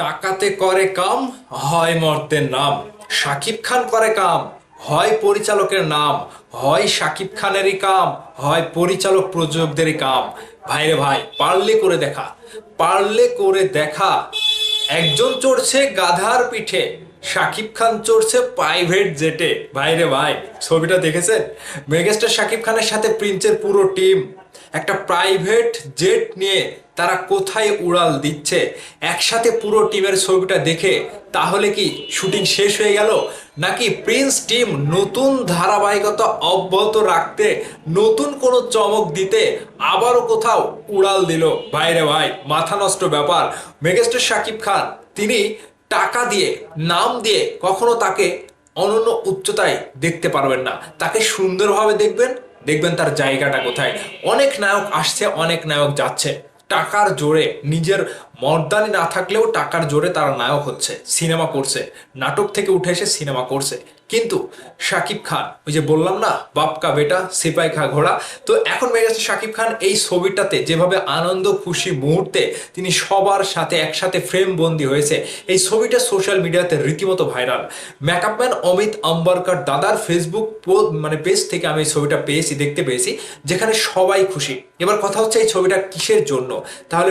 টাকাতে করে কাম, হয় মর্তের নাম। শাকিব খান করে কাম, হয় পরিচালকের নাম। হয় শাকিব খানেরই কাম, হয় পরিচালক প্রযোজকদেরই কাম। ভাইরে ভাই, পারলে করে দেখা, পারলে করে দেখা। একজন চড়ছে গাধার পিঠে, শাকিব খান চড়ছে প্রাইভেট জেটে। ভাইরে ভাই, ছবিটা দেখেছেন? মেগাস্টার শাকিব খানের সাথে প্রিন্সের পুরো টিম একটা প্রাইভেট জেট নিয়ে তারা কোথায় উড়াল দিচ্ছে একসাথে পুরো টিমের ছবিটা দেখে তাহলে কি শুটিং শেষ হয়ে গেল, নাকি প্রিন্স টিম নতুন ধারাবাহিকতা অব্যাহত রাখতে নতুন কোনো চমক দিতে আবারও কোথাও উড়াল দিল? ভাইরে ভাই, মাথা নষ্ট ব্যাপার। মেগাস্টার শাকিব খান তিনি টাকা দিয়ে, নাম দিয়ে কখনো তাকে অনন্য উচ্চতায় দেখতে পারবেন না। তাকে সুন্দরভাবে দেখবেন, দেখবেন তার জায়গাটা কোথায়। অনেক নায়ক আসছে, অনেক নায়ক যাচ্ছে, টাকার জোরে, নিজের মর্দানি না থাকলেও টাকার জোরে তারা নায়ক হচ্ছে, সিনেমা করছে, নাটক থেকে উঠে এসে সিনেমা করছে। কিন্তু শাকিব খান, ওই যে বললাম না, বাপ কা বেটা সিপাই খা ঘোড়া। তো এখন মেগাস্টার শাকিব খান এই ছবিটাতে যেভাবে আনন্দ খুশি মুহূর্তে তিনি সবার সাথে একসাথে ফ্রেম বন্দি হয়েছে, এই ছবিটা সোশ্যাল মিডিয়াতে রীতিমতো ভাইরাল। মেকআপম্যান অমিত আম্বারকার দাদার ফেসবুক পেজ থেকে আমি এই ছবিটা পেয়েছি, দেখতে পেয়েছি, যেখানে সবাই খুশি। এবার কথা হচ্ছে এই ছবিটা কিসের জন্য? তাহলে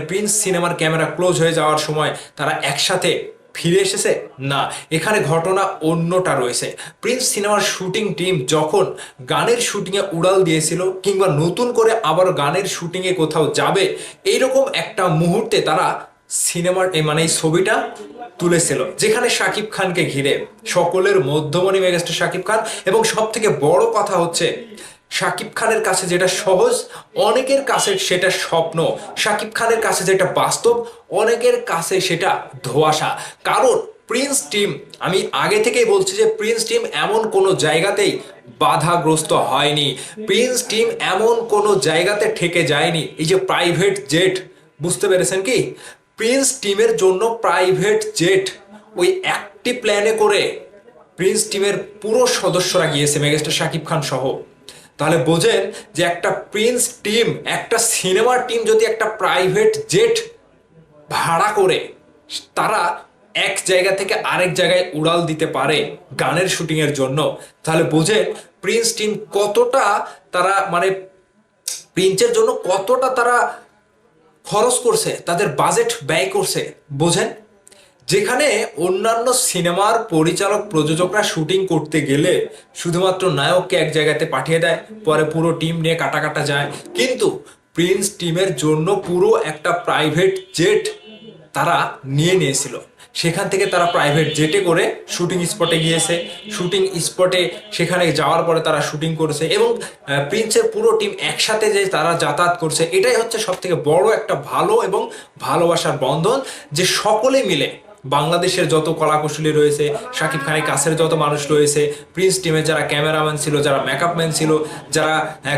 প্রিন্স সিনেমার ক্যামেরা ক্লোজ হয়ে যাওয়ার সময় তারা একসাথে ফিরে এসেছে? না, এখানে ঘটনা অন্যটা রয়েছে। প্রিন্স সিনেমার শুটিং টিম যখন গানের শুটিংয়ে উড়াল দিয়েছিল, কিংবা নতুন করে আবার গানের শুটিংয়ে কোথাও যাবে, এইরকম একটা মুহূর্তে তারা সিনেমার এই ছবিটা তুলেছিল, যেখানে শাকিব খানকে ঘিরে সকলের মধ্যমণি মেগাস্টার শাকিব খান। এবং সব থেকে বড় কথা হচ্ছে, শাকিব খানের কাছে যেটা সহজ, অনেকের কাছে সেটা স্বপ্ন। শাকিব খানের কাছে যেটা বাস্তব, অনেকের কাছে সেটা ধোঁয়াশা। কারণ প্রিন্স টিম, আমি আগে থেকেই বলছি যে প্রিন্স টিম এমন কোনো জায়গাতেই বাধাগ্রস্ত হয়নি। প্রিন্স টিম এমন কোনো জায়গাতে ঠেকে যায়নি। এই যে প্রাইভেট জেট, বুঝতে পেরেছেন কি? প্রিন্স টিমের জন্য প্রাইভেট জেট, ওই একটি প্ল্যানে করে প্রিন্স টিমের পুরো সদস্যরা গিয়েছে, মেগাস্টার শাকিব খান সহ। তাহলে বোঝেন যে একটা প্রিন্স টিম, একটা সিনেমার টিম যদি একটা প্রাইভেট জেট ভাড়া করে তারা এক জায়গা থেকে আরেক জায়গায় উড়াল দিতে পারে গানের শুটিং এর জন্য, তাহলে বোঝেন প্রিন্স টিম কতটা তারা প্রিন্সের জন্য কতটা তারা খরচ করছে, তাদের বাজেট ব্যয় করছে। বোঝেন, যেখানে অন্যান্য সিনেমার পরিচালক প্রযোজকরা শুটিং করতে গেলে শুধুমাত্র নায়ককে এক জায়গাতে পাঠিয়ে দেয়, পরে পুরো টিম নিয়ে কাটা কাটা যায়, কিন্তু প্রিন্স টিমের জন্য পুরো একটা প্রাইভেট জেট তারা নিয়ে নিয়েছিল। সেখান থেকে তারা প্রাইভেট জেটে করে শুটিং স্পটে গিয়েছে, শুটিং স্পটে সেখানে যাওয়ার পরে তারা শুটিং করেছে, এবং প্রিন্সের পুরো টিম একসাথে যে তারা যাতায়াত করছে, এটাই হচ্ছে সব থেকে বড় একটা ভালো এবং ভালোবাসার বন্ধন। যে সকলে মিলে, বাংলাদেশের যত কলাকুশলী রয়েছে, শাকিব খানের কাছের যত মানুষ রয়েছে, প্রিন্স টিমে যারা ক্যামেরাম্যান ছিল, যারা মেকআপম্যান ছিল, যারা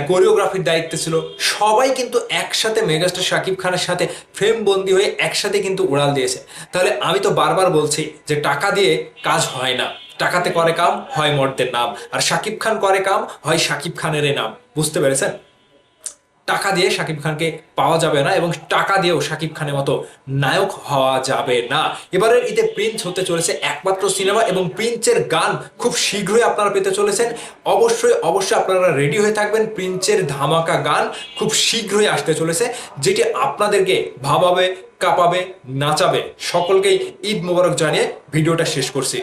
কোরিওগ্রাফির দায়িত্বে ছিল, সবাই কিন্তু একসাথে মেগাস্টার শাকিব খানের সাথে ফ্রেম বন্দি হয়ে একসাথে কিন্তু উড়াল দিয়েছে। তাহলে আমি তো বারবার বলছি যে টাকা দিয়ে কাজ হয় না, টাকাতে করে কাম, হয় মর্দের নাম। আর শাকিব খান করে কাম, হয় শাকিব খানেরই নাম। বুঝতে পেরেছেন? টাকা দিয়ে শাকিব খানকে পাওয়া যাবে না, এবং টাকা দিয়েও শাকিব খানের মতো নায়ক হওয়া যাবে না। এবারের ঈদে প্রিন্স হতে চলেছে একমাত্র সিনেমা, এবং প্রিন্সের গান খুব শীঘ্রই আপনারা পেতে চলেছেন। অবশ্যই অবশ্যই আপনারা রেডি হয়ে থাকবেন। প্রিন্সের ধামাকা গান খুব শীঘ্রই আসতে চলেছে, যেটি আপনাদেরকে ভাবাবে, কাঁপাবে, নাচাবে। সকলকেই ঈদ মোবারক জানিয়ে ভিডিওটা শেষ করছি।